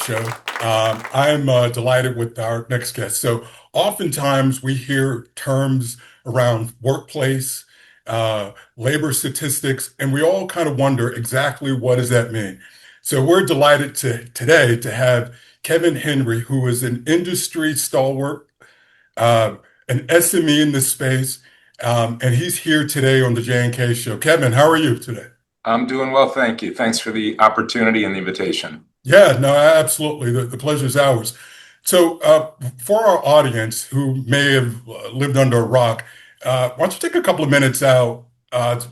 show. I'm delighted with our next guest. So, oftentimes we hear terms around workplace, labor statistics, and we all kind of wonder exactly what does that mean. So, we're delighted today to have Kevin Henry, who is an industry stalwart, uh, an SME in this space, and he's here today on the J&K Show. Kevin, how are you today? I'm doing well, thank you. Thanks for the opportunity and the invitation. Yeah, no, absolutely. The pleasure is ours. So, for our audience who may have lived under a rock, why don't you take a couple of minutes out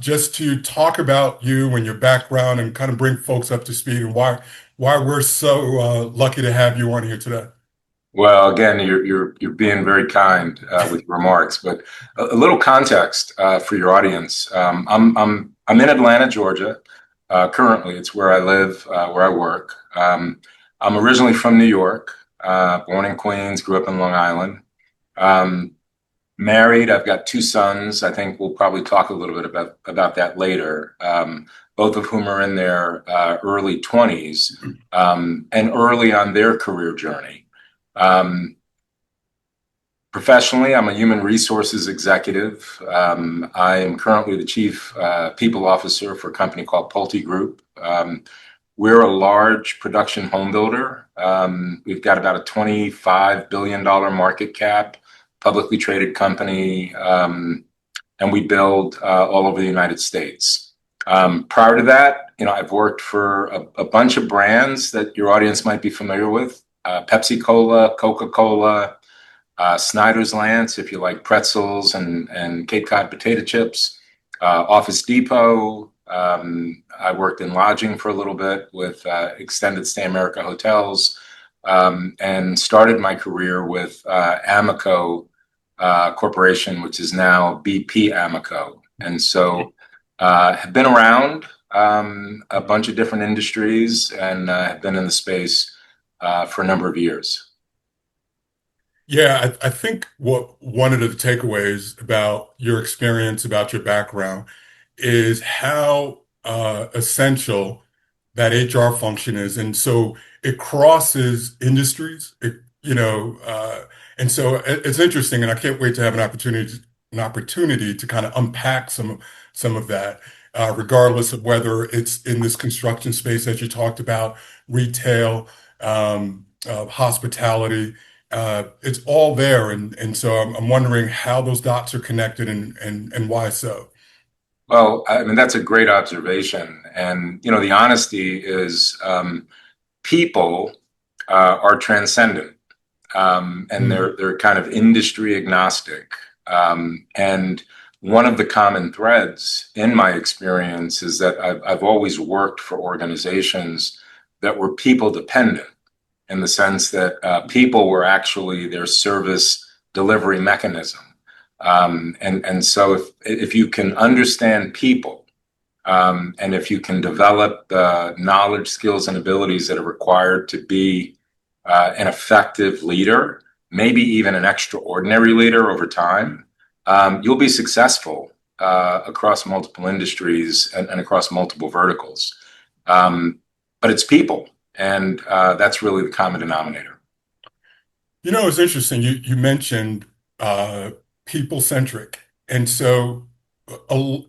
just to talk about you and your background and kind of bring folks up to speed and why we're so lucky to have you on here today. Well, again, you're being very kind with your remarks, but a little context for your audience. I'm in Atlanta, Georgia. Currently, it's where I live, where I work. I'm originally from New York, born in Queens, grew up in Long Island. Um, Married, I've got two sons. I think we'll probably talk a little bit about that later. Both of whom are in their early 20s and early on their career journey. Um, Professionally, I'm a human resources executive. I am currently the chief people officer for a company called Pulte Group. We're a large production home builder. We've got about a $25 billion market cap, publicly traded company, and we build all over the United States. Prior to that, I've worked for a bunch of brands that your audience might be familiar with. Pepsi Cola, Coca-Cola, Snyder's Lance, if you like pretzels and Cape Cod potato chips, Office Depot. I worked in lodging for a little bit with Extended Stay America Hotels, and started my career with Amoco Corporation, which is now BP Amoco. And so have been around a bunch of different industries and have been in the space for a number of years. Yeah, I think what one of the takeaways about your experience, about your background, is how essential that HR function is, and so it crosses industries. And so it's interesting, and I can't wait to have an opportunity to kind of unpack some of that, regardless of whether it's in this construction space as you talked about, retail, hospitality. It's all there, and so I'm wondering how those dots are connected and why so. Well, I mean, that's a great observation. And, the honesty is people are transcendent, and Mm. they're kind of industry agnostic. And one of the common threads in my experience is that I've always worked for organizations that were people dependent in the sense that people were actually their service delivery mechanism. And so if you can understand people, and if you can develop the knowledge, skills, and abilities that are required to be an effective leader, maybe even an extraordinary leader over time, you'll be successful across multiple industries and across multiple verticals. But it's people, and that's really the common denominator. It's interesting. You mentioned uh, people centric, and so I don't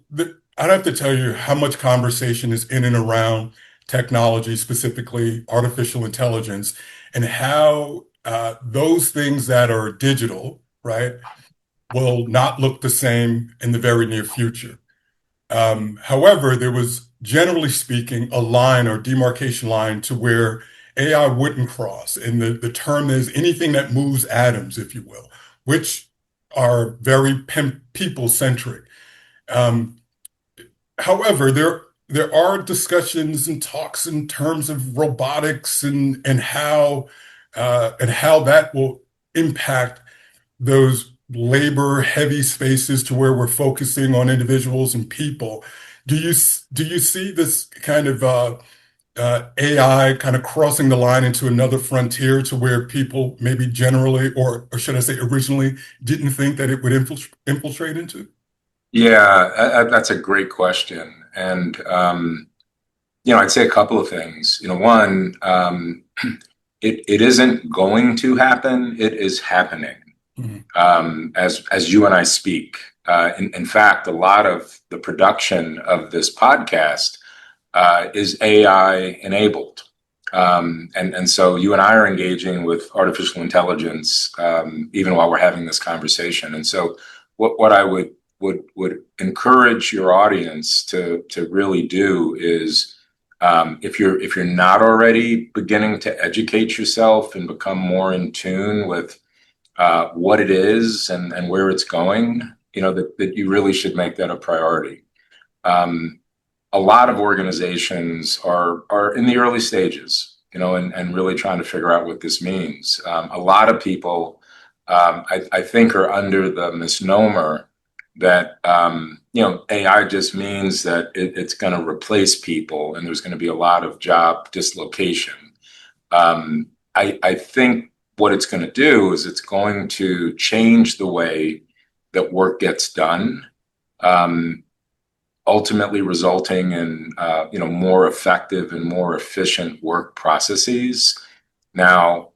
have to tell you how much conversation is in and around technology, specifically artificial intelligence, and how those things that are digital, right, will not look the same in the very near future. However, there was, generally speaking, a line or demarcation line to where AI wouldn't cross. And the term is anything that moves atoms, if you will, which are very people centric. Um, However, there are discussions and talks in terms of robotics and how that will impact those labor heavy spaces to where we're focusing on individuals and people. Do you see this kind of AI kind of crossing the line into another frontier to where people maybe generally, or should I say originally, didn't think that it would infiltrate into? Yeah, that's a great question. And, I'd say a couple of things. One, it isn't going to happen. It is happening Mhm. as you and I speak. In fact, a lot of the production of this podcast is AI enabled. And so you and I are engaging with artificial intelligence even while we're having this conversation. And so what I would encourage your audience to really do is if you're not already beginning to educate yourself and become more in tune with what it is and where it's going, that you really should make that a priority. Um, a lot of organizations are in the early stages, and really trying to figure out what this means. A lot of people, I think, are under the misnomer that AI just means that it's going to replace people, and there's going to be a lot of job dislocation. I think what it's going to do is it's going to change the way that work gets done. Um, Ultimately resulting in more effective and more efficient work processes. Now,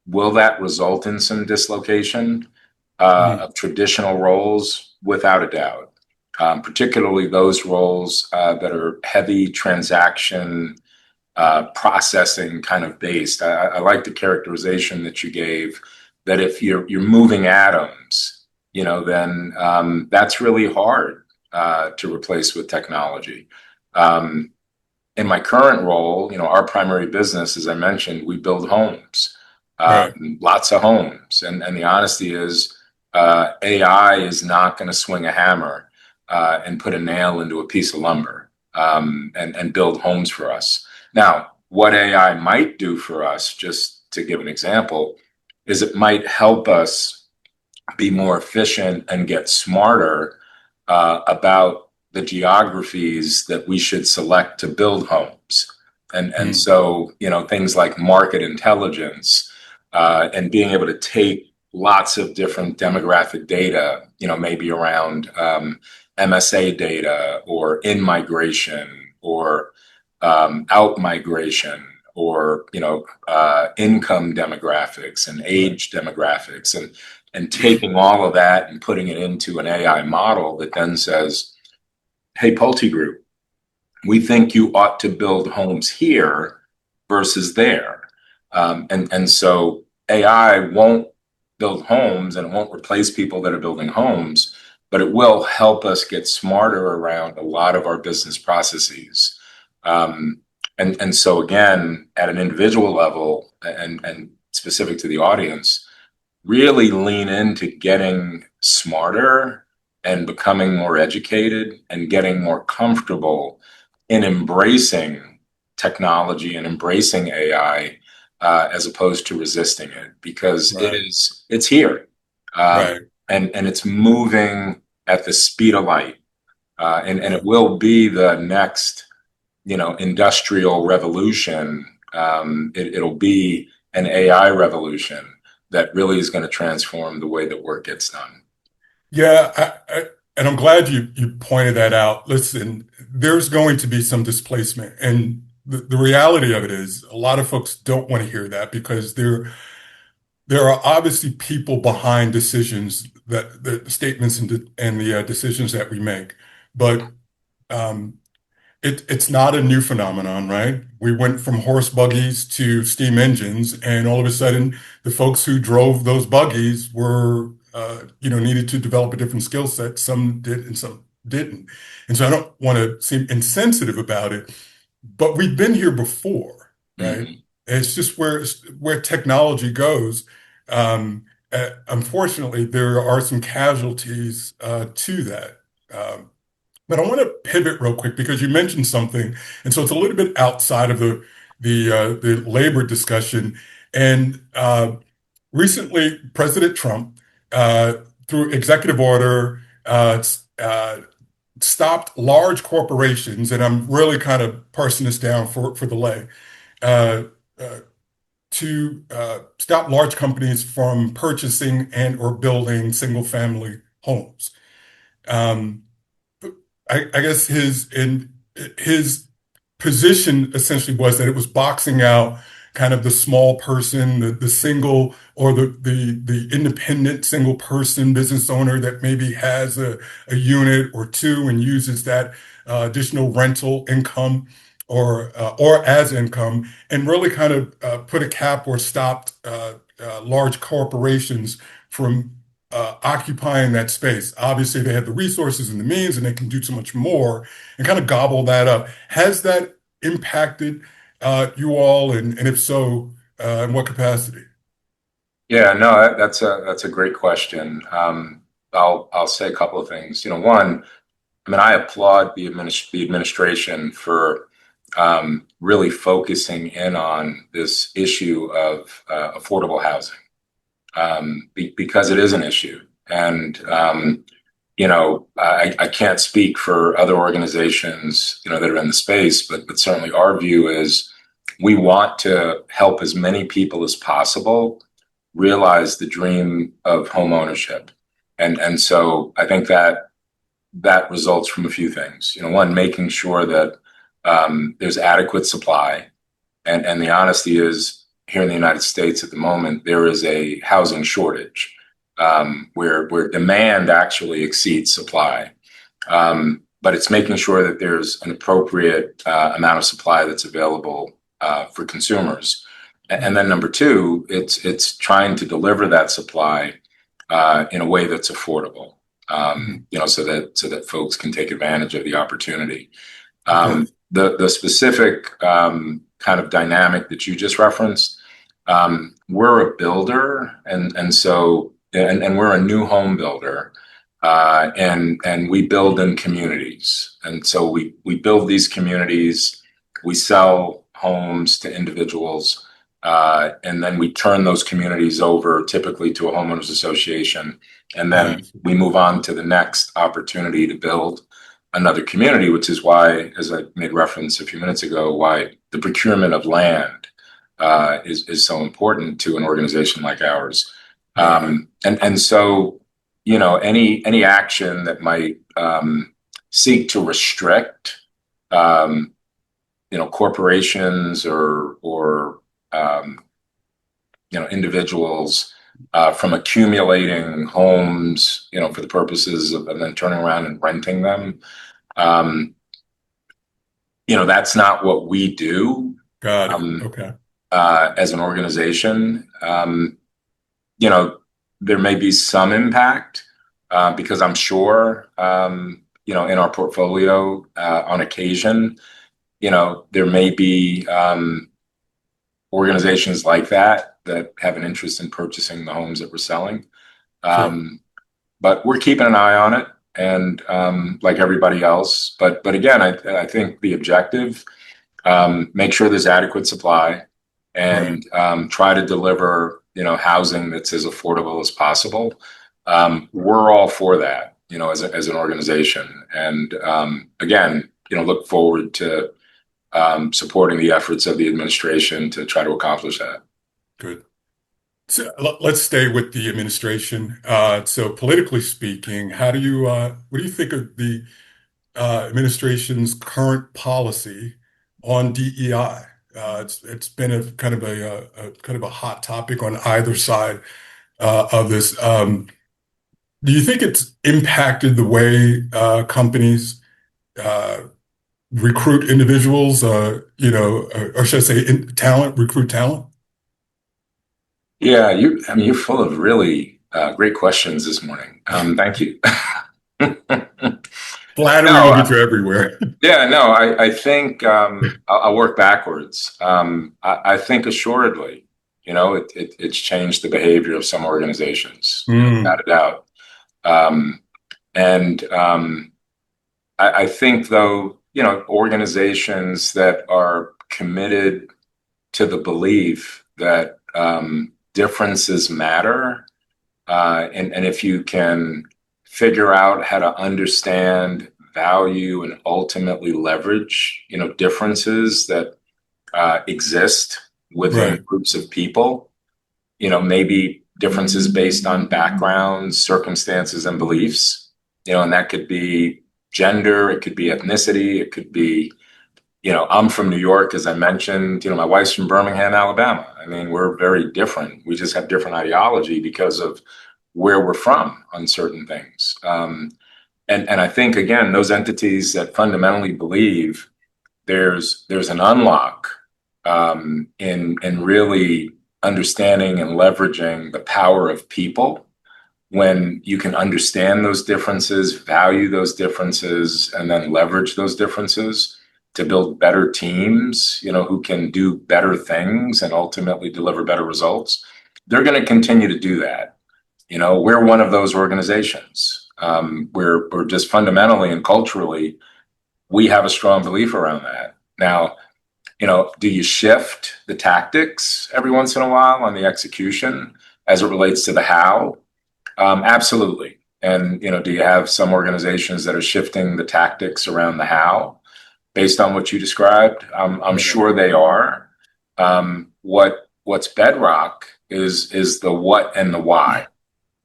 will that result in some dislocation Mhm. of traditional roles? Without a doubt, particularly those roles that are heavy transaction processing kind of based. I like the characterization that you gave that if you're moving atoms, then that's really hard to replace with technology. Um, in my current role, our primary business, as I mentioned, we build homes, Right. lots of homes, and the honesty is, AI is not going to swing a hammer and put a nail into a piece of lumber and build homes for us. Now, what AI might do for us, just to give an example, is it might help us be more efficient and get smarter about the geographies that we should select to build homes. And Mhm. so, things like market intelligence and being able to take lots of different demographic data, maybe around MSA data or in migration or out migration or income demographics and Right. age demographics and taking all of that and putting it into an AI model that then says, hey, PulteGroup, we think you ought to build homes here versus there. And so AI won't build homes and it won't replace people that are building homes, but it will help us get smarter around a lot of our business processes. Um, and so again, at an individual level and specific to the audience, really lean into getting smarter and becoming more educated and getting more comfortable in embracing technology and embracing AI as opposed to resisting it because Right. it's here Right. and it's moving at the speed of light and Right. it will be the next industrial revolution. It'll be an AI revolution that really is going to transform the way that work gets done. Yeah, and I'm glad you pointed that out. Listen, there's going to be some displacement, and the reality of it is a lot of folks don't want to hear that because there are obviously people behind decisions that the statements and the decisions that we make. But um, it's not a new phenomenon, right? We went from horse buggies to steam engines, and all of a sudden, the folks who drove those buggies were, needed to develop a different skill set. Some did, and some didn't. And so I don't want to seem insensitive about it, but we've been here before, right? Mhm. It's just where technology goes. Unfortunately, there are some casualties to that. Um, but I want to pivot real quick because you mentioned something, and so it's a little bit outside of the labor discussion. And recently, President Trump, uh, through executive order, stopped large corporations, and I'm really kind of parsing this down for the lay, uh, uh, to stop large companies from purchasing and or building single family homes. Um, I guess his position essentially was that it was boxing out kind of the small person, the single or the independent single person business owner that maybe has a unit or two and uses that additional rental income or as income, and really kind of put a cap or stopped large corporations from occupying that space. Obviously, they have the resources and the means, and they can do so much more and kind of gobble that up. Has that impacted you all, and if so, in what capacity? Yeah, no, that's a great question. I'll say a couple of things. One, I mean, I applaud the administration for really focusing in on this issue of affordable housing, because it is an issue. And I can't speak for other organizations, that are in the space, but certainly our view is we want to help as many people as possible realize the dream of home ownership. And so I think that results from a few things. One, making sure that there's adequate supply. And the honesty is, here in the United States at the moment, there is a housing shortage, where demand actually exceeds supply. But it's making sure that there's an appropriate amount of supply that's available for consumers. And then number two, it's trying to deliver that supply in a way that's affordable, so that folks can take advantage of the opportunity. Okay. The specific kind of dynamic that you just referenced, we're a builder, and so we're a new home builder, and we build in communities, and so we build these communities, we sell homes to individuals, and then we turn those communities over typically to a homeowners association, and then Nice. we move on to the next opportunity to build another community, which is why, as I made reference a few minutes ago, why the procurement of land is so important to an organization like ours. Right. And so, any action that might seek to restrict, corporations or individuals from accumulating homes, for the purposes of then turning around and renting them. That's not what we do Got it. Okay. as an organization. There may be some impact because I'm sure, in our portfolio, on occasion, there may be organizations like that have an interest in purchasing the homes that we're selling. Sure. But we're keeping an eye on it, and like everybody else. But again, I think the objective, make sure there's adequate supply, Right. and try to deliver housing that's as affordable as possible. We're all for that, as an organization, and again, look forward to supporting the efforts of the administration to try to accomplish that. Good. So let's stay with the administration. So politically speaking, what do you think of the administration's current policy on DEI? It's been a kind of a kind of a hot topic on either side of this. Do you think it's impacted the way companies uh, recruit individuals? Or should I say, recruit talent? Yeah, I mean, you're full of really great questions this morning. Thank you. Flattery will No, get you everywhere. yeah, no, I think I'll work backwards. I think assuredly, it's changed the behavior of some organizations, Mm, without a doubt. Um, and I think, though, organizations that are committed to the belief that differences matter, and if you can figure out how to understand, value, and ultimately leverage, differences that exist within right. groups of people, maybe differences based on backgrounds, circumstances, and beliefs, and that could be gender, it could be ethnicity, it could be I'm from New York, as I mentioned. My wife's from Birmingham, Alabama. I mean, we're very different. We just have different ideology because of where we're from on certain things. And I think, again, those entities that fundamentally believe there's an unlock in really understanding and leveraging the power of people when you can understand those differences, value those differences, and then leverage those differences to build better teams, who can do better things and ultimately deliver better results. They're going to continue to do that. We're one of those organizations. We're just fundamentally and culturally, we have a strong belief around that. Now, do you shift the tactics every once in a while on the execution as it relates to the how? Absolutely. And, do you have some organizations that are shifting the tactics around the how based on what you described? I'm sure they are. What's bedrock is the what and the why.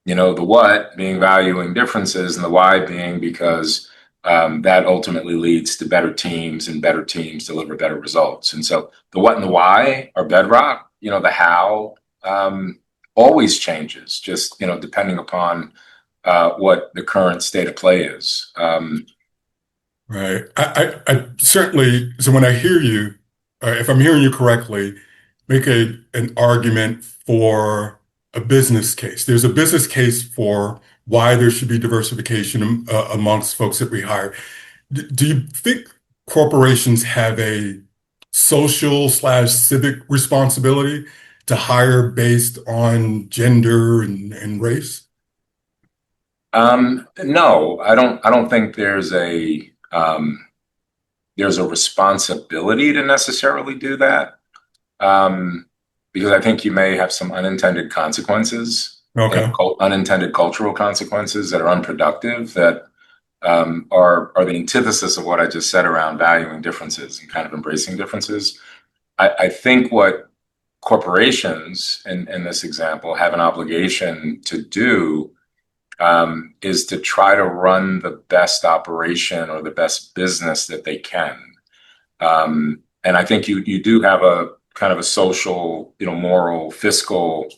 The what being valuing differences and the why being because that ultimately leads to better teams and better teams deliver better results. And so the what and the why are bedrock. The how always changes, just depending upon what the current state of play is. Right. I certainly, so when I hear you, if I'm hearing you correctly, make an argument for a business case. There's a business case for why there should be diversification amongst folks that we hire. Do you think corporations have a social slash civic responsibility to hire based on gender and race? No, I don't think there's a responsibility to necessarily do that, because I think you may have some unintended consequences, Okay. unintended cultural consequences that are unproductive, that are the antithesis of what I just said around valuing differences and kind of embracing differences. I think what corporations, in this example, have an obligation to do is to try to run the best operation or the best business that they can. And I think you do have a kind of a social, moral, fiscal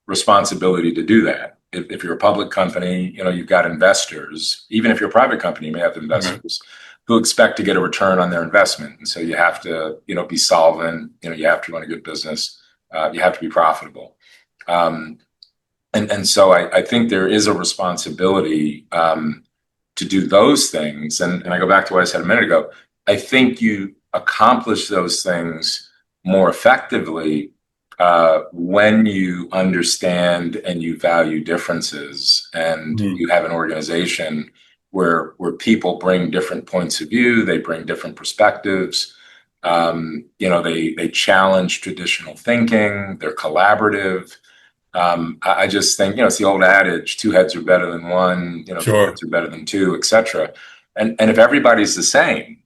responsibility to do that. If you're a public company, you've got investors. Even if you're a private company, you may have investors who expect to get a return on their investment. And so you have to, be solvent, you have to run a good business, you have to be profitable. And so I think there is a responsibility to do those things. And I go back to what I said a minute ago. I think you accomplish those things more effectively when you understand and you value differences, and you have an organization where people bring different points of view, they bring different perspectives. They challenge traditional thinking, they're collaborative. I just think, it's the old adage, two heads are better than one, two Sure. heads are better than two, etc. And if everybody's the same,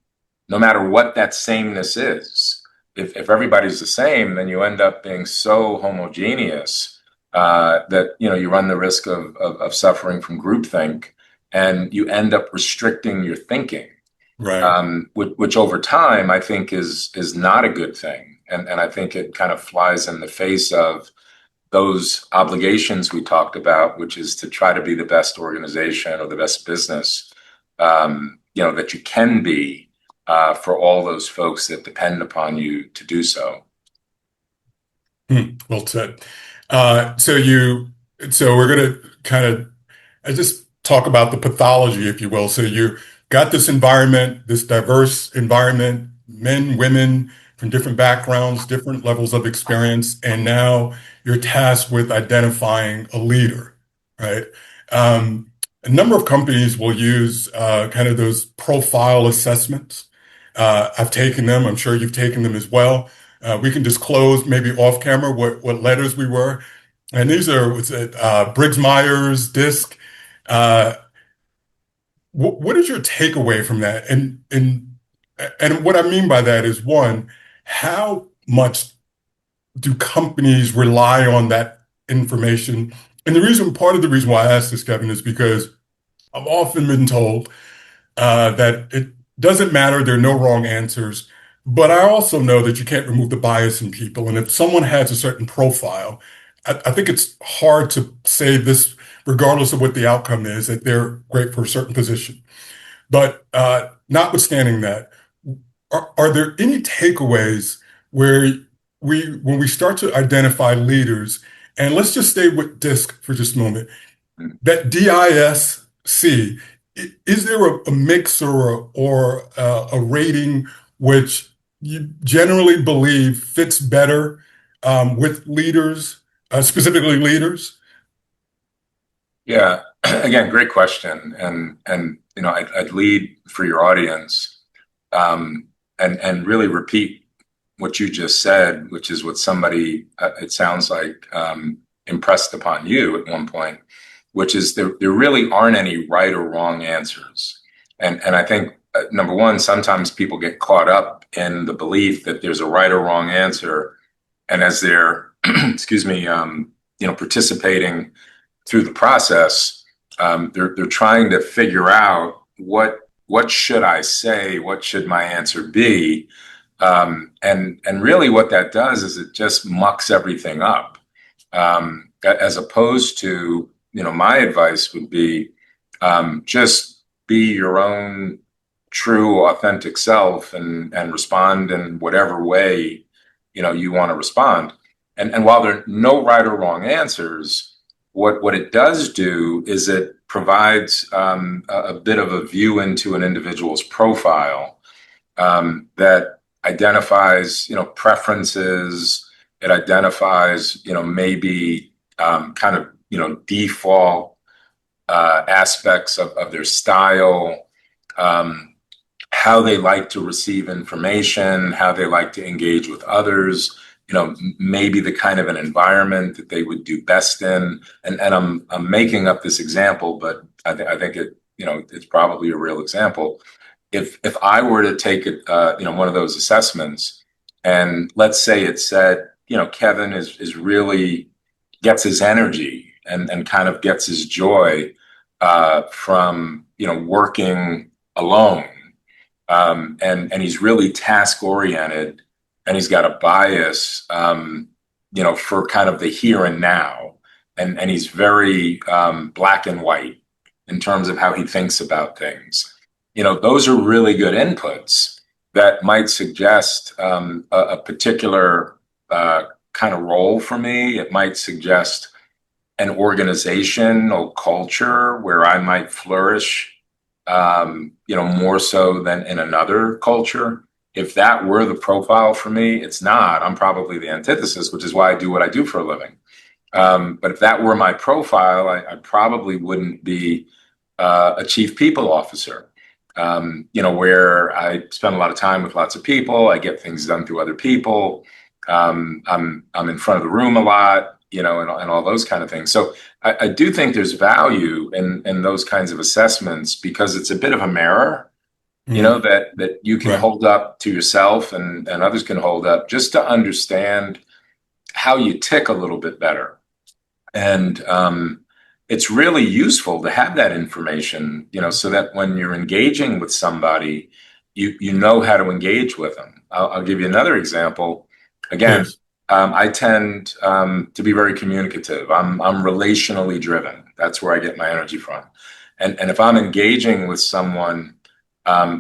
no matter what that sameness is, if everybody's the same, then you end up being so homogeneous that you run the risk of suffering from groupthink, and you end up restricting your thinking, Right. which over time I think is not a good thing, and I think it kind of flies in the face of those obligations we talked about, which is to try to be the best organization or the best business, that you can be for all those folks that depend upon you to do so. Well said. So we're going to kind of just talk about the pathology, if you will. So you got this environment, this diverse environment, men, women from different backgrounds, different levels of experience, and now you're tasked with identifying a leader, right? A number of companies will use kind of those profile assessments. I've taken them. I'm sure you've taken them as well. We can disclose maybe off camera what letters we were. And these are, what's it, Briggs Myers, DISC. Uh, what is your takeaway from that? And what I mean by that is, one, how much do companies rely on that information? And part of the reason why I ask this, Kevin, is because I've often been told that it doesn't matter, there are no wrong answers. But I also know that you can't remove the bias in people. And if someone has a certain profile, I think it's hard to say this, regardless of what the outcome is, that they're great for a certain position. But notwithstanding that, are there any takeaways where when we start to identify leaders, and let's just stay with DISC for just a moment, that DISC, is there a mix or a rating which you generally believe fits better with leaders, specifically leaders? Yeah, again, great question. And I'd lead for your audience, and really repeat what you just said, which is what somebody, it sounds like, impressed upon you at one point, which is there really aren't any right or wrong answers. And I think, number one, sometimes people get caught up in the belief that there's a right or wrong answer. And as they're, excuse me, participating through the process, they're trying to figure out what should I say, what should my answer be, and really what that does is it just mucks everything up, as opposed to, my advice would be, just be your own true, authentic self and respond in whatever way you want to respond. And while there are no right or wrong answers, what it does do is it provides a bit of a view into an individual's profile, that identifies preferences. It identifies maybe kind of default aspects of their style, how they like to receive information, how they like to engage with others, maybe the kind of an environment that they would do best in. And I'm making up this example, but I think it's probably a real example. If I were to take one of those assessments, and let's say it said, Kevin is really gets his energy and kind of gets his joy from working alone, and he's really task oriented, and he's got a bias, for kind of the here and now, and he's very black and white in terms of how he thinks about things. Those are really good inputs that might suggest a particular kind of role for me. It might suggest an organizational culture where I might flourish, more so than in another culture. If that were the profile for me, it's not. I'm probably the antithesis, which is why I do what I do for a living. But if that were my profile, I probably wouldn't be a chief people officer, where I spend a lot of time with lots of people. I get things done through other people. I'm in front of the room a lot, and all those kind of things. So I do think there's value in those kinds of assessments, because it's a bit of a mirror, that you can Right. hold up to yourself, and others can hold up, just to understand how you tick a little bit better. And it's really useful to have that information, so that when you're engaging with somebody, you know how to engage with them. I'll give you another example. Again, Please. I tend to be very communicative. I'm relationally driven. That's where I get my energy from. And if I'm engaging with someone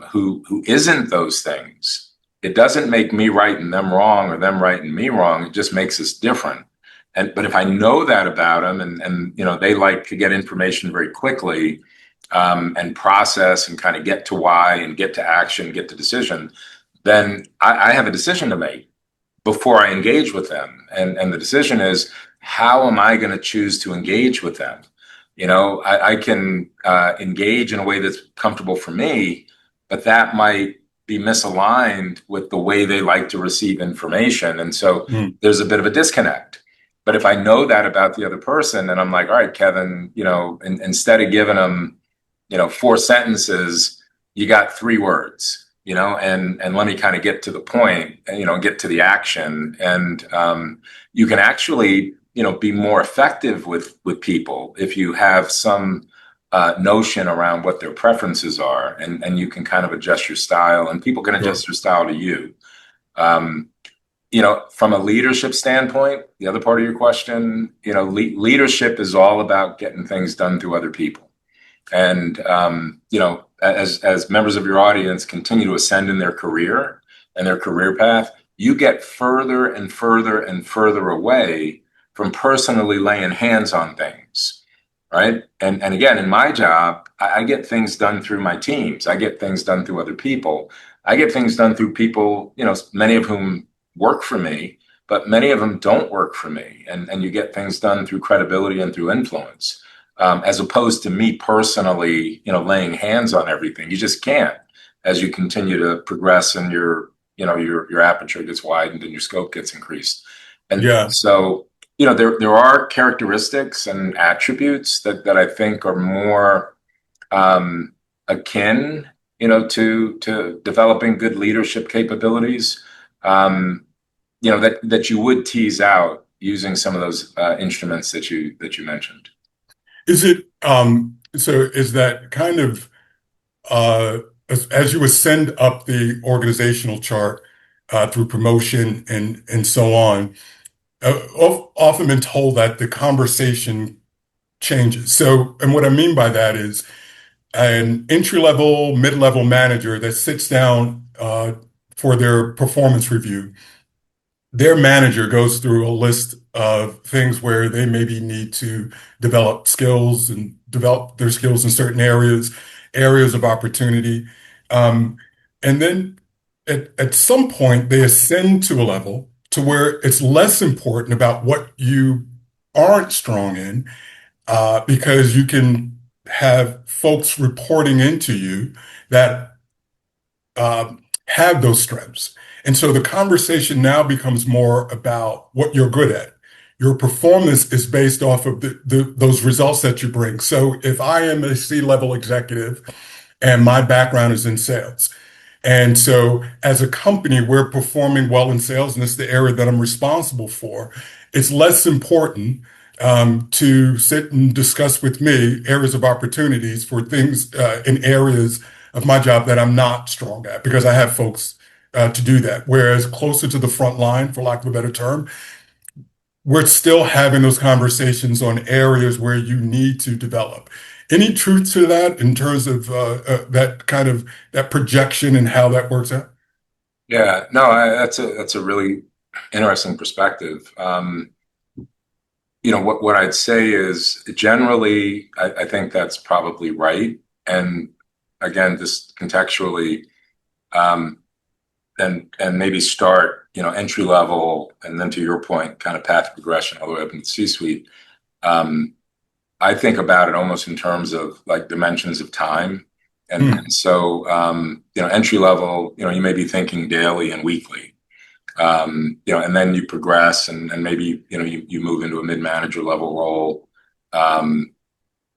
who isn't those things, it doesn't make me right and them wrong, or them right and me wrong. It just makes us different. But if I know that about them, and they like to get information very quickly, and process and kind of get to why and get to action, get to decision, then I have a decision to make before I engage with them. And the decision is, how am I going to choose to engage with them? I can engage in a way that's comfortable for me, but that might be misaligned with the way they like to receive information. And so Mm. there's a bit of a disconnect. But if I know that about the other person, then I'm like, all right, Kevin, instead of giving them, 4 sentences, you got 3 words, and let me kind of get to the point, and, get to the action. And you can actually, be more effective with people if you have some notion around what their preferences are, and you can kind of adjust your style, and people can adjust their style to you. Um, from a leadership standpoint, the other part of your question, leadership is all about getting things done through other people. And as members of your audience continue to ascend in their career and their career path, you get further and further and further away from personally laying hands on things, right? And again, in my job, I get things done through my teams. I get things done through other people. I get things done through people, many of whom work for me, but many of them don't work for me. And you get things done through credibility and through influence, as opposed to me personally, laying hands on everything. You just can't as you continue to progress and your aperture gets widened and your scope ges increased. And Yeah. so, there are characteristics and attributes that I think are more akin, to developing good leadership capabilities, that you would tease out using some of those instruments that you mentioned. Is it so is that kind of as you ascend up the organizational chart through promotion and so on, often been told that the conversation changes. So, and what I mean by that is an entry-level, mid-level manager that sits down for their performance review, their manager goes through a list of things where they maybe need to develop skills and develop their skills in certain areas of opportunity. Um, and then at some point, they ascend to a level to where it's less important about what you aren't strong in, because you can have folks reporting into you that have those strengths. And so the conversation now becomes more about what you're good at. Your performance is based off of those results that you bring. So if I am a C-level executive and my background is in sales, and so as a company, we're performing well in sales, and it's the area that I'm responsible for, it's less important to sit and discuss with me areas of opportunities for things in areas of my job that I'm not strong at because I have folks to do that. Whereas closer to the front line, for lack of a better term, we're still having those conversations on areas where you need to develop. Any truth to that in terms of that kind of that projection and how that works out? Yeah, no, that's a really interesting perspective. What I'd say is generally, I think that's probably right. And again, just contextually, and maybe start, entry level, and then to your point, kind of path progression all the way up into C-suite. I think about it almost in terms of like dimensions of time. And so, entry level, you may be thinking daily and weekly, and then you progress and maybe, you move into a mid-manager level role,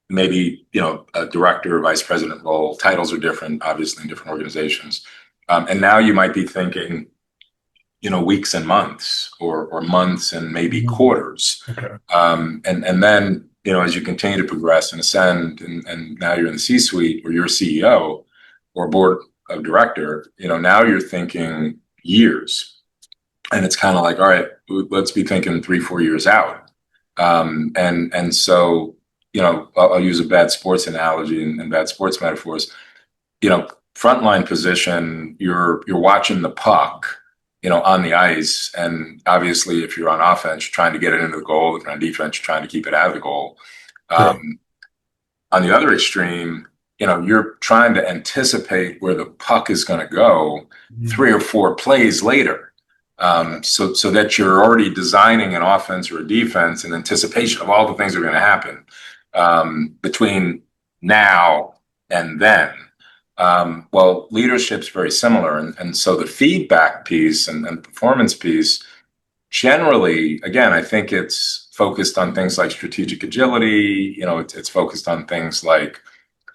maybe, a director or vice president role. Titles are different, obviously, in different organizations. And now you might be thinking, weeks and months or months and maybe quarters. Okay. And then, as you continue to progress and ascend, and now you're in the C-suite or you're a CEO or board of director, now you're thinking years. And it's kind of like, all right, let's be thinking 3-4 years out. And so, I'll use a bad sports analogy and bad sports metaphors. Frontline position, you're watching the puck, on the ice. And obviously, if you're on offense, you're trying to get it into the goal. If you're on defense, you're trying to keep it out of the goal. Right. On the other extreme, you're trying to anticipate where the puck is going to go 3 or 4 plays later. So that you're already designing an offense or a defense in anticipation of all the things that are going to happen between now and then. Well, leadership's very similar. And so the feedback piece and performance piece, generally, again, I think it's focused on things like strategic agility. It's focused on things like,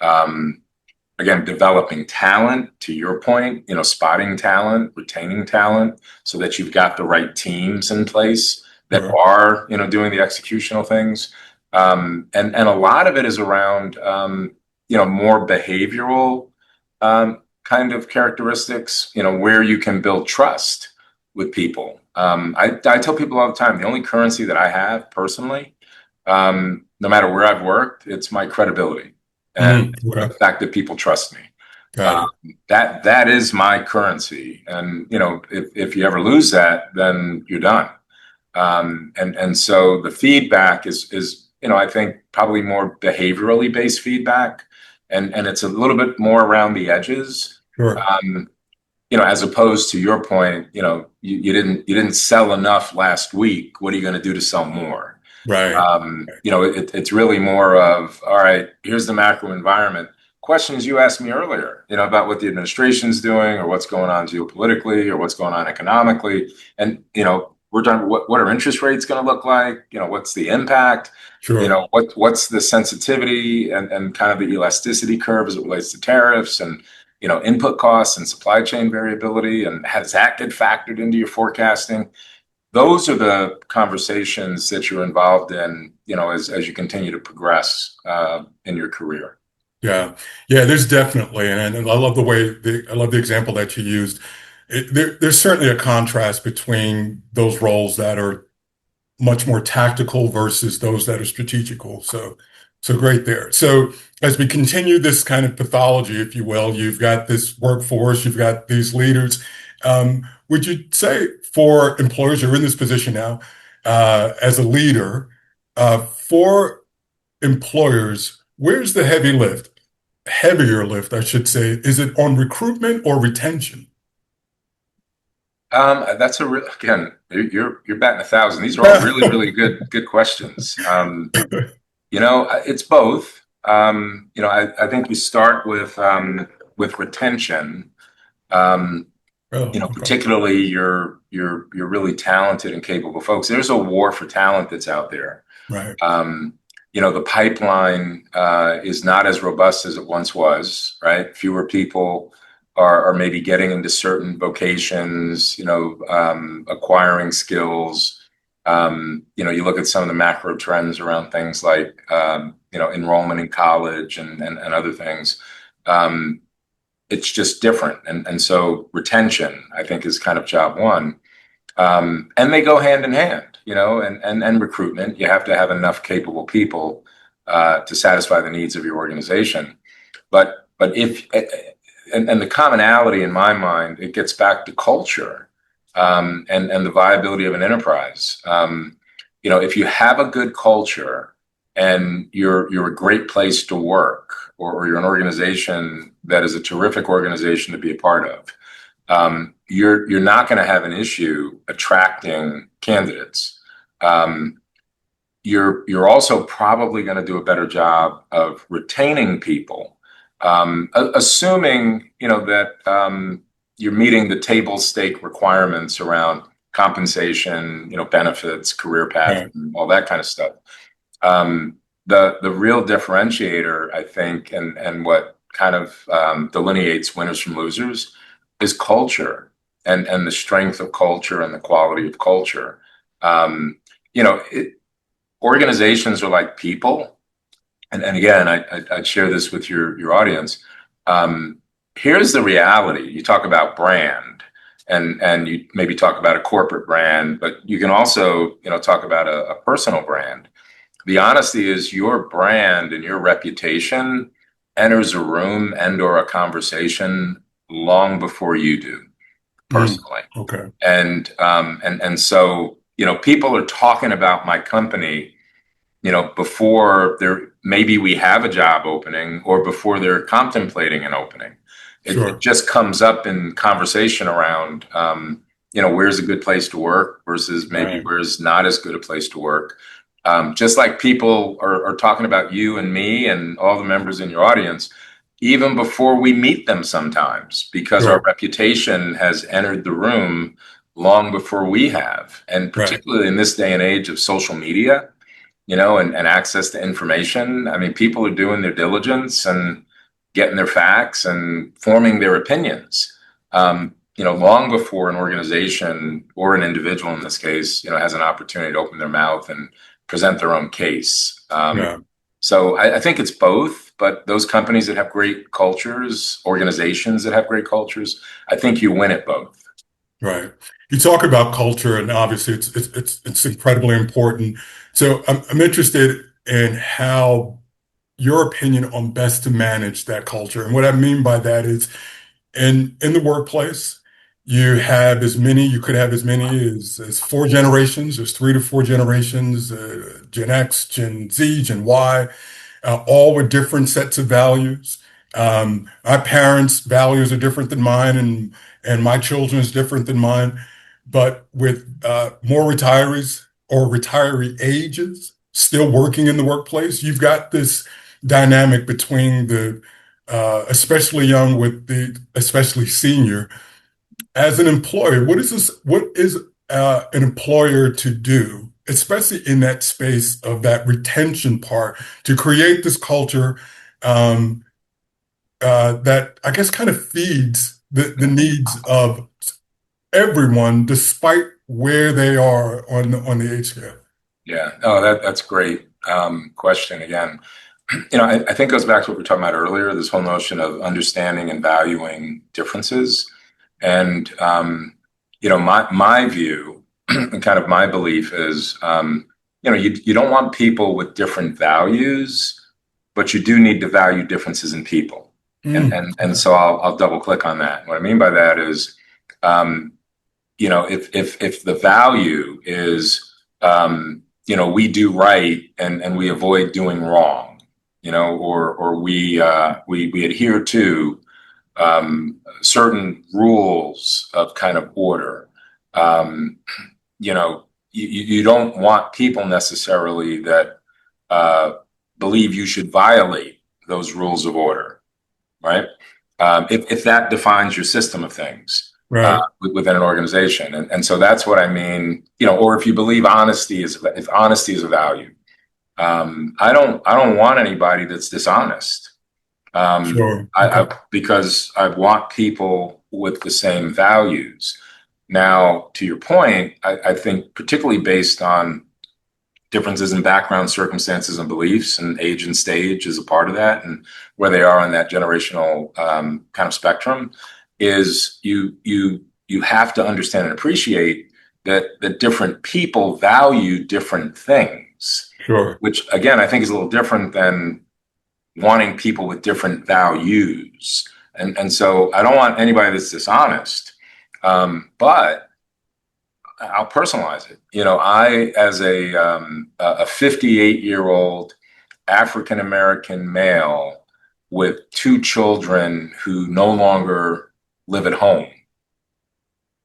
again, developing talent, to your point, spotting talent, retaining talent, so that you've got the right teams in place that are, doing the executional things. And a lot of it is around, more behavioral kind of characteristics, where you can build trust. with people. I tell people all the time, the only currency that I have personally, no matter where I've worked, it's my credibility and the Okay. fact that people trust me. Got Um, it. that is my currency. And, if you ever lose that, then you're done. And so the feedback is, I think probably more behaviorally based feedback, and it's a little bit more around the edges. Sure. Um, as opposed to your point, you didn't sell enough last week. What are you going to do to sell more? Right. It's really more of, all right, here's the macro environment. Questions you asked me earlier, about what the administration's doing or what's going on geopolitically or what's going on economically. And, we're done. What are interest rates going to look like? What's the impact? Sure. What's the sensitivity and kind of the elasticity curve as it relates to tariffs and, input costs and supply chain variability, and has that get factored into your forecasting? Those are the conversations that you're involved in, as you continue to progress in your career. Yeah. Yeah, there's definitely, and I love I love the example that you used. There's certainly a contrast between those roles that are much more tactical versus those that are strategical. So great there. So as we continue this kind of pathology, if you will, you've got this workforce, you've got these leaders. Would you say for employers, you're in this position now, as a leader, for employers, where's the heavier lift, I should say? Is it on recruitment or retention? That's again, you're batting 1,000. These are all really, really good questions. It's both. I think we start with retention. Oh, okay. Particularly your really talented and capable folks. There's a war for talent that's out there. Right. The pipeline is not as robust as it once was, right? Fewer people are maybe getting into certain vocations, acquiring skills. You look at some of the macro trends around things like, enrollment in college and other things. It's just different. And so retention, I think, is kind of job one. And they go hand in hand, and recruitment. You have to have enough capable people to satisfy the needs of your organization. But if and the commonality in my mind, it gets back to culture, and the viability of an enterprise. If you have a good culture and you're a great place to work, or you're an organization that is a terrific organization to be a part of, you're not going to have an issue attracting candidates. You're also probably going to do a better job of retaining people, assuming that you're meeting the table stake requirements around compensation, benefits, career path, Right. and all that kind of stuff. The real differentiator, I think, and what kind of delineates winners from losers is culture, and the strength of culture and the quality of culture. You know, it, Organizations are like people, and again, I'd share this with your audience. Here's the reality: you talk about brand, and you maybe talk about a corporate brand, but you can also talk about a personal brand. The honesty is your brand and your reputation enters a room and/or a conversation long before you do, Mm, personally. okay. And so people are talking about my company, before they're maybe we have a job opening or before they're contemplating an opening. It Sure. just comes up in conversation around, where's a good place to work versus maybe Right. where's not as good a place to work. Just like people are talking about you and me and all the members in your audience, even before we meet them sometimes, because our Sure. reputation has entered the room long before we have. And Right. particularly in this day and age of social media, and access to information. I mean, people are doing their diligence and getting their facts and forming their opinions. Long before an organization or an individual in this case, has an opportunity to open their mouth and present their own case. Yeah. So I think it's both, but those companies that have great cultures, organizations that have great cultures, I think you win at both. Right. You talk about culture, and obviously it's incredibly important. So I'm interested in how your opinion on best to manage that culture. And what I mean by that is in the workplace, you could have as many as four generations. There's 3 to 4 generations, Gen X, Gen Z, Gen Y, all with different sets of values. My parents' values are different than mine, and my children's different than mine. But with more retirees or retiree ages still working in the workplace, you've got this dynamic between the especially young with the especially senior. As an employer, what is this? What is an employer to do, especially in that space of that retention part, to create this culture um, that I guess kind of feeds the needs of everyone, despite where they are on the age scale? Yeah, no, that's great question again. I think it goes back to what we were talking about earlier, this whole notion of understanding and valuing differences. And my view and kind of my belief is, you don't want people with different values, but you do need to value differences in people. And Okay. so I'll double click on that. What I mean by that is, um, if the value is, we do right and we avoid doing wrong, or we adhere to certain rules of kind of order. Um, you don't want people necessarily that uh, believe you should violate those rules of order, right? If that defines your system of things Right. within an organization, and so that's what I mean. Or if you believe if honesty is a value, I don't want anybody that's dishonest. Sure. Okay. Because I want people with the same values. Now, to your point, I think particularly based on differences in background, circumstances, and beliefs, and age and stage is a part of that, and where they are on that generational kind of spectrum, is you have to understand and appreciate that different people value different things, Sure. which again I think is a little different than wanting people with different values. And so I don't want anybody that's dishonest. But I'll personalize it. I, as a 58-year-old African American male with 2 children who no longer live at home,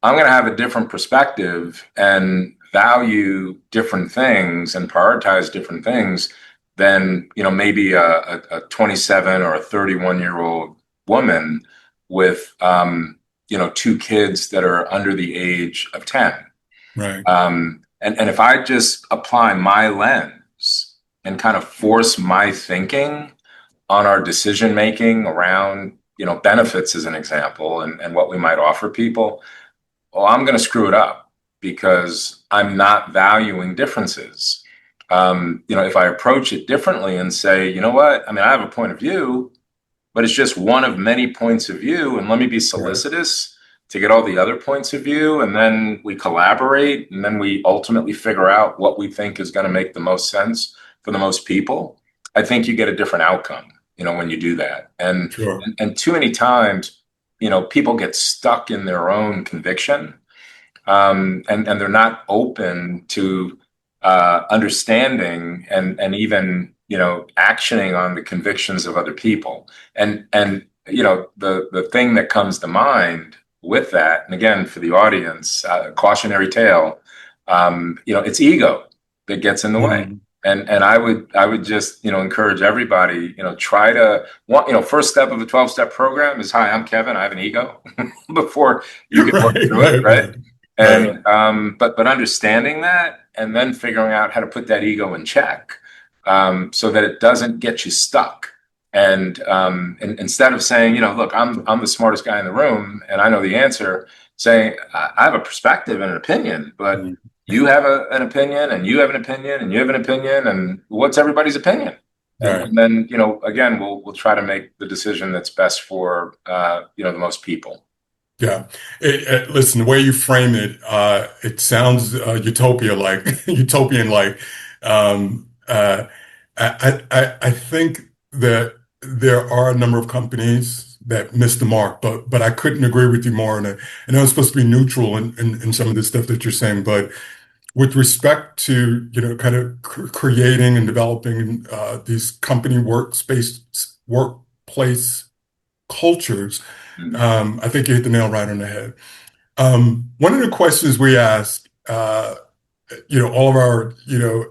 I'm going to have a different perspective and value different things and prioritize different things than maybe a 27 or a 31-year-old woman with 2 kids that are under the age of 10. Right. And if I just apply my lens and kind of force my thinking on our decision making around benefits as an example, and what we might offer people, well, I'm going to screw it up because I'm not valuing differences. If I approach it differently and say, you know what, I mean, I have a point of view, but it's just one of many points of view, and let me be Right. solicitous to get all the other points of view, and then we collaborate, and then we ultimately figure out what we think is going to make the most sense for the most people. I think you get a different outcome, when you do that. And Sure. and too many times, people get stuck in their own conviction, and they're not open to understanding and even actioning on the convictions of other people. And the thing that comes to mind with that, and again for the audience, cautionary tale, it's ego that gets in the way. Mm. And I would just encourage everybody, try to want, first step of a 12-step program is, hi, I'm Kevin, I have an ego, before you can work Right. through it, Right. right? Right. Right. And but understanding that, and then figuring out how to put that ego in check, so that it doesn't get you stuck. And instead of saying, look, I'm the smartest guy in the room and I know the answer, saying I have a perspective and an opinion, but Mm. you have an opinion, and you have an opinion, and you have an opinion, and what's everybody's opinion? And, Right. and then again, we'll try to make the decision that's best for the most people. Yeah. Listen, the way you frame it, it sounds utopia like utopian like. I think that there are a number of companies that miss the mark, but I couldn't agree with you more. And I know it's supposed to be neutral in some of the stuff that you're saying, but with respect to, kind of creating and developing these company workplace cultures, Mm. I think you hit the nail right on the head. One of the questions we ask, all of our,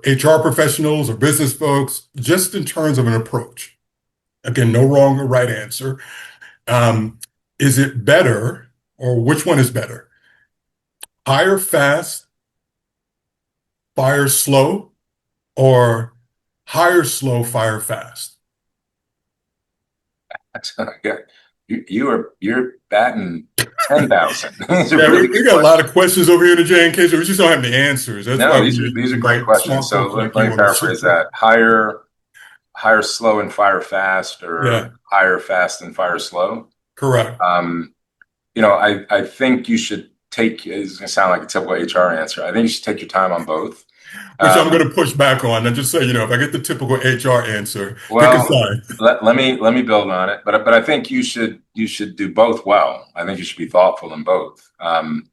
HR professionals or business folks, just in terms of an approach. Again, no wrong or right answer. Um, is it better, or which one is better? Hire fast, fire slow, or hire slow, fire fast? Yeah, you're batting 10,000. These are Yeah, really we good got a lot questions. of questions over here in the J and K, so we just don't have the answers. That's No, why these we are great invite questions. smart So folks like let you me on the show. paraphrase that. Hire slow and fire fast, Yeah, or hire fast and fire slow. correct. Um, I think you should take, it's going to sound like a typical HR answer. I think you should take your time on both. Which I'm going Um, to push back on and just say, if I get the typical HR answer, pick a well, side. let me build on it, but I think you should do both well. I think you should be thoughtful in both. And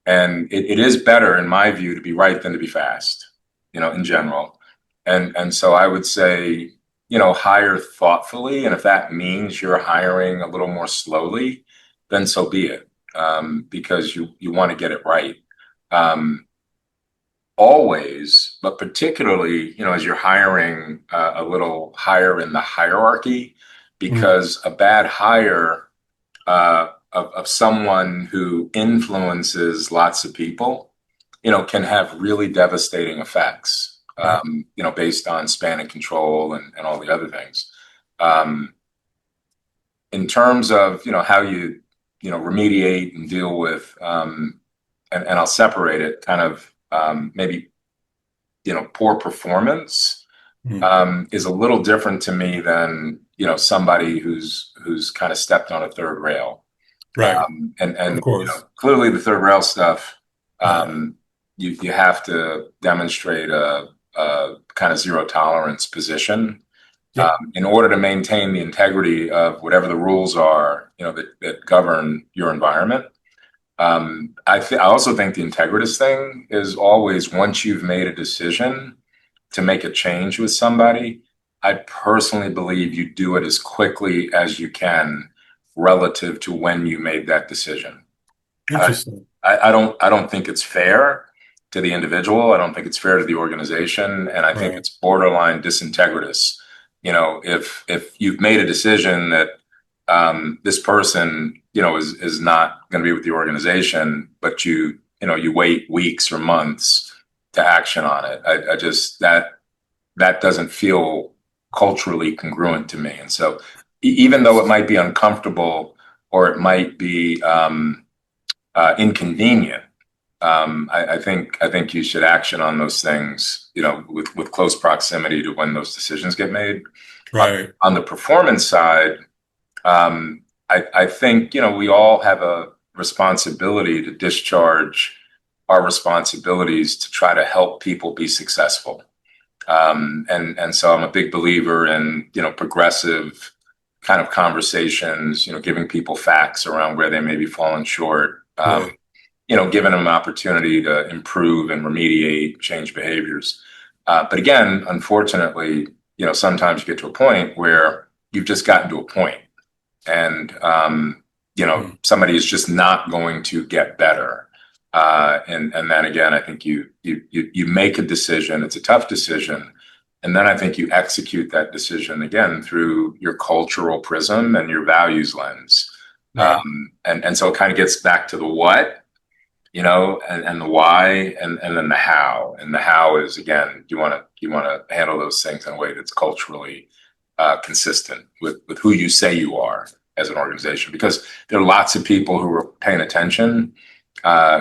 it is better, in my view, to be right than to be fast, in general. And so I would say, hire thoughtfully. And if that means you're hiring a little more slowly, then so be it, because you want to get it right. Um, Always, but particularly, as you're hiring a little higher in the hierarchy, Mm, because a bad hire of someone who influences lots of people, can have really devastating effects, right. based on span and control and all the other things. Um, in terms of, how remediate and deal with, and I'll separate it kind of, maybe, poor performance, Mm, is a little different to me than, somebody who's kind of stepped on a third rail. right. Of And course. clearly the third rail stuff, Right. you have to demonstrate a kind of zero tolerance position, Yep. in order to maintain the integrity of whatever the rules are, that govern your environment. I also think the integritous thing is always, once you've made a decision to make a change with somebody, I personally believe you do it as quickly as you can relative to when you made that decision. I, Interesting. I don't think it's fair to the individual. I don't think it's fair to the organization, and I think Right. it's borderline disintegritous. If you've made a decision that, this person, is not going to be with the organization, but you wait weeks or months to action on it. I just that doesn't feel culturally congruent to me. And so, even though it might be uncomfortable, or it might be, inconvenient, I think you should action on those things, with close proximity to when those decisions get made. Right. On the performance side, I think, we all have a responsibility to discharge our responsibilities to try to help people be successful. And so I'm a big believer in, progressive kind of conversations, giving people facts around where they may be falling short, Sure. giving them an opportunity to improve and remediate, change behaviors. But again, unfortunately, sometimes you get to a point where you've just gotten to a point, and, Mm, somebody is just not going to get better. And then again, I think you make a decision. It's a tough decision, and then I think you execute that decision again through your cultural prism and your values lens. right. And so it kind of gets back to the what, and the why, and then the how. And the how is, again, you want to handle those things in a way that's culturally, consistent with who you say you are as an organization, because there are lots of people who are paying attention,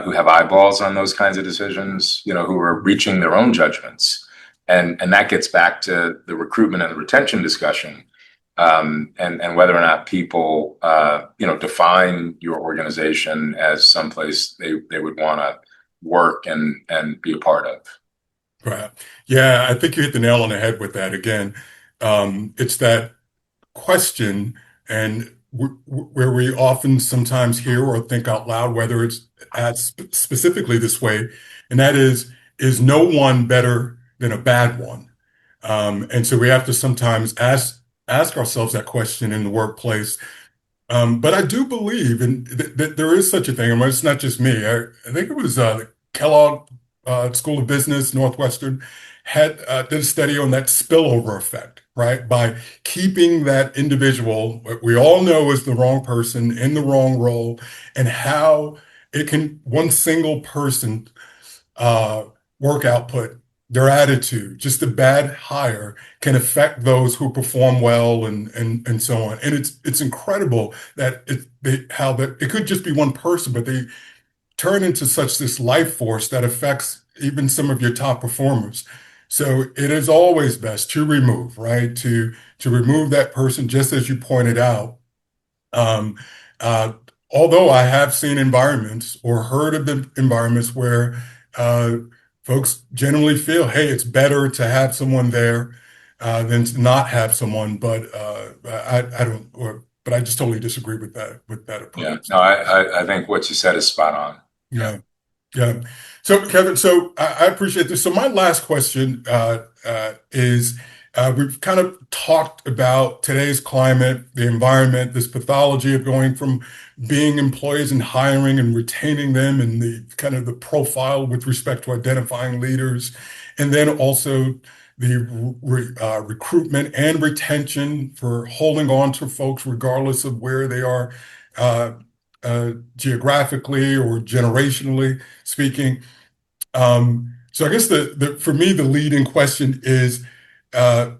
who have eyeballs on those kinds of decisions, who are reaching their own judgments. And that gets back to the recruitment and the retention discussion. and whether or not people, define your organization as someplace they would want to work and be a part of. Right. Yeah, I think you hit the nail on the head with that. Again, it's that question and where we often sometimes hear or think out loud, whether it's specifically this way, and that is no one better than a bad one? And so we have to sometimes ask ourselves that question in the workplace. But I do believe that there is such a thing, and it's not just me. I think it was the Kellogg School of Business, Northwestern, had did a study on that spillover effect, right? By keeping that individual, what we all know is the wrong person in the wrong role, and how it can one single person uh, work output, their attitude, just a bad hire can affect those who perform well and so on. And it's incredible that how that it could just be one person, but they turn into such this life force that affects even some of your top performers. So it is always best to remove, right? To remove that person, just as you pointed out. Um, uh, Although I have seen environments or heard of the environments where uh, folks generally feel, hey, it's better to have someone there than to not have someone. But I don't, but I just totally disagree with that Yeah, approach. no, I think what you said is spot on. Yeah. Yeah. Yeah. So, Kevin, so I appreciate this. So, my last question is we've kind of talked about today's climate, the environment, this pathology of going from being employees and hiring and retaining them, and the kind of the profile with respect to identifying leaders, and then also the recruitment and retention for holding on to folks regardless of where they are uh, geographically or generationally speaking. So I guess for me, the leading question is uh,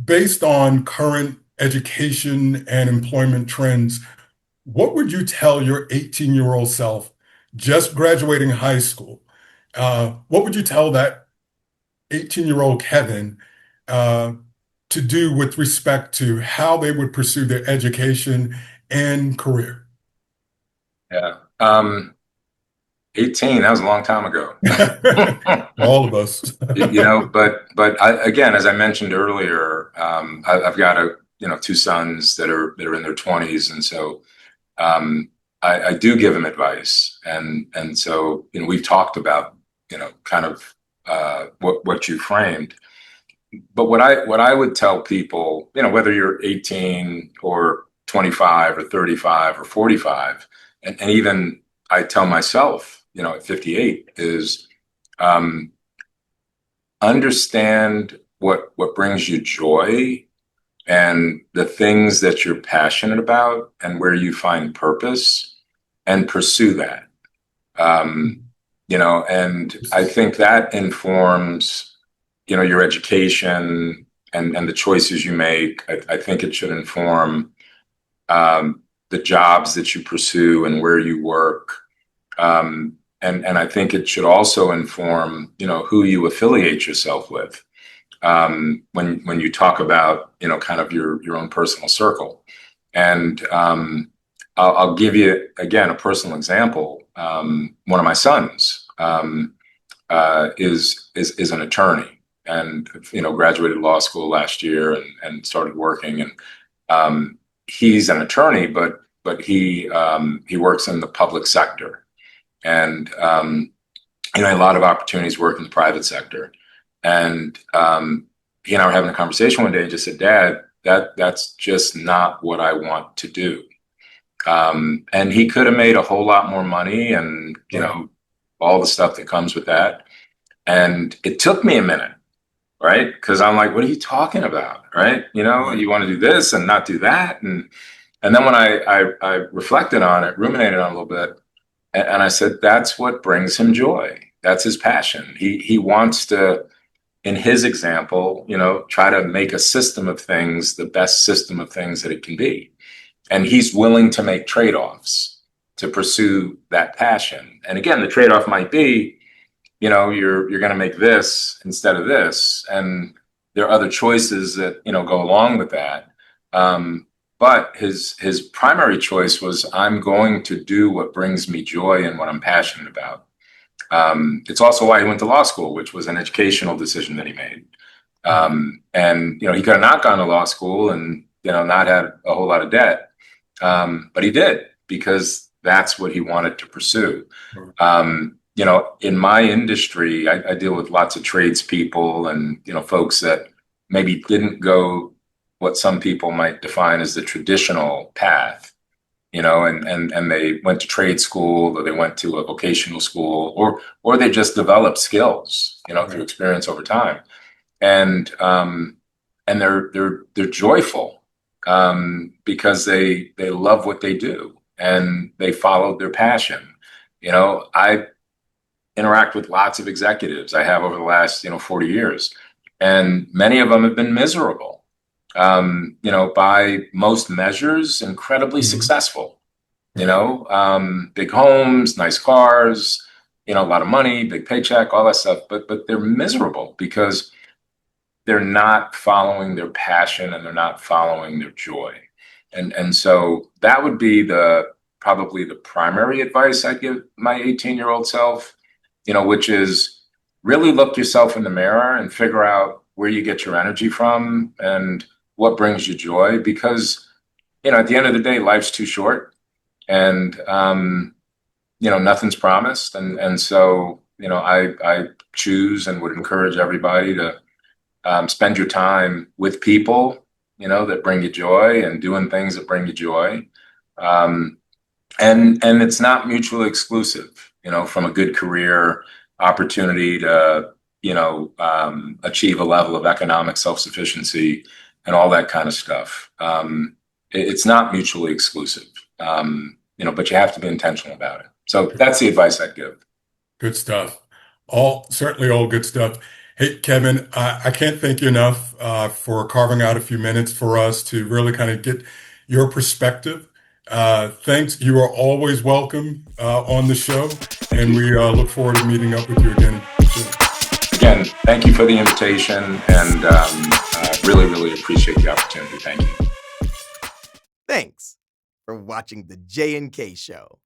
based on current education and employment trends, what would you tell your 18-year-old self just graduating high school? What would you tell that 18-year-old Kevin uh, to do with respect to how they would pursue their education and career? Yeah. 18, that was a long time ago. All of us. But again, as I mentioned earlier, I've got two sons that are in their 20s, and so I do give them advice, and so we've talked about kind of what you framed. But what I would tell people, whether you're 18 or 25 or 35 or 45, and even I tell myself, at 58, is um, understand what brings you joy and the things that you're passionate about and where you find purpose, and pursue that. And I think that informs, your education and the choices you make. I think it should inform the jobs that you pursue and where you work. And I think it should also inform, who you affiliate yourself with. When you talk about, kind of your own personal circle. And I'll give you again a personal example. One of my sons is an attorney, and graduated law school last year and started working. And he's an attorney, but he works in the public sector, and a lot of opportunities work in the private sector. And he and I were having a conversation one day and just said, Dad, that's just not what I want to do. And he could have made a whole lot more money and, all the stuff that comes with that. And it took me a minute, right? Because I'm like, what are you talking about? Right? You want to do this and not do that. And then when I reflected on it, ruminated on it a little bit, and I said, that's what brings him joy. That's his passion. He wants to, in his example, try to make a system of things the best system of things that it can be. And he's willing to make trade-offs to pursue that passion. And again, the trade-off might be, you're going to make this instead of this. And there are other choices that, go along with that. But his primary choice was, I'm going to do what brings me joy and what I'm passionate about. It's also why he went to law school, which was an educational decision that he made. And he could have not gone to law school and not had a whole lot of debt, but he did, because that's what he wanted to pursue. In my industry, I deal with lots of tradespeople and folks that maybe didn't go what some people might define as the traditional path, and they went to trade school, or they went to a vocational school, or they just developed skills, through experience over time. And they're joyful, because they love what they do and they followed their passion. I interact with lots of executives. I have over the last 40 years, and many of them have been miserable. By most measures, incredibly successful. Big homes, nice cars, a lot of money, big paycheck, all that stuff. But they're miserable because they're not following their passion and they're not following their joy. And so that would be probably the primary advice I'd give my 18-year-old self, which is really look yourself in the mirror and figure out where you get your energy from and what brings you joy. Because, at the end of the day, life's too short, and, nothing's promised. And so, I choose and would encourage everybody to spend your time with people, that bring you joy, and doing things that bring you joy. And it's not mutually exclusive, from a good career opportunity to, achieve a level of economic self-sufficiency and all that kind of stuff. It's not mutually exclusive, but you have to be intentional about it. So that's the advice I'd give. Good stuff. Certainly all good stuff. Hey, Kevin, I can't thank you enough for carving out a few minutes for us to really kind of get your perspective. Thanks. You are always welcome on the show, and we look forward to meeting up with you again soon. Again, thank you for the invitation, and really, really appreciate the opportunity. Thank you. Thanks for watching the J&K Show.